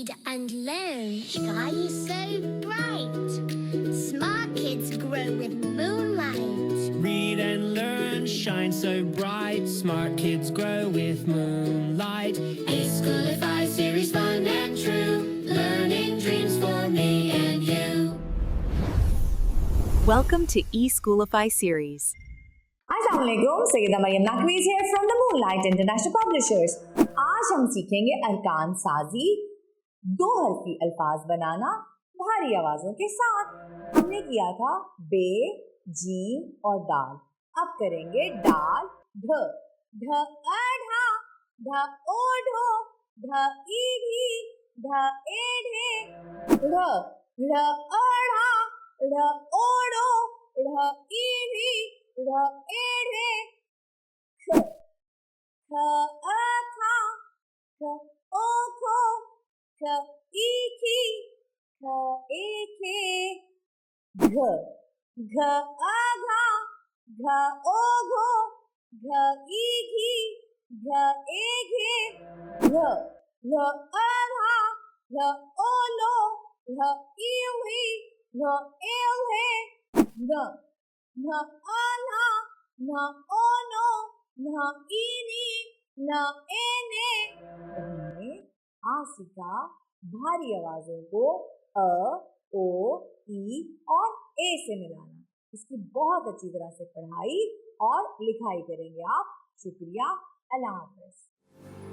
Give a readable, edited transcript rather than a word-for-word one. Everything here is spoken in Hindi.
read and learn. Sky is so bright. Smart kids grow with moonlight. Read and learn, shine so bright. Smart kids grow with moonlight. E-Schoolify series, fun and true. Learning dreams for me and you. Welcome to E-Schoolify series. अस्सलामुअलैकुम, सैयदा मरियम नकवीज है from the moonlight international publishers. आज हम सीखेंगे अरकान साजी, दो हरफी अल्फाज बनाना भारी आवाजों के साथ। हमने किया था बे, जीम और दाल। अब करेंगे डाल, ढ, ढ अढ़ा, ढ ओढ़ो, ढ ईढ़ी, ढ एढ़े, ढ, ढ अढ़ा, ढ ओढ़ो, ढ ईढ़ी, ढ एढ़े, ख, ख अखा, ख ओखो, ख ईखी, ख एखे, घ, घ आघा, घ ओघो, घ ईघी, घ एघे, घ, घ आघा, घ ओलो, घ ईढ़ी, घ एढ़े, घ, न आना, न ओनो, न ईनी, न एने। हमने आ सीखा भारी आवाजों को अ, ओ, ई और ए से मिलाना। इसकी बहुत अच्छी तरह से पढ़ाई और लिखाई करेंगे आप। शुक्रिया, अल्लाह हाफ़िज़।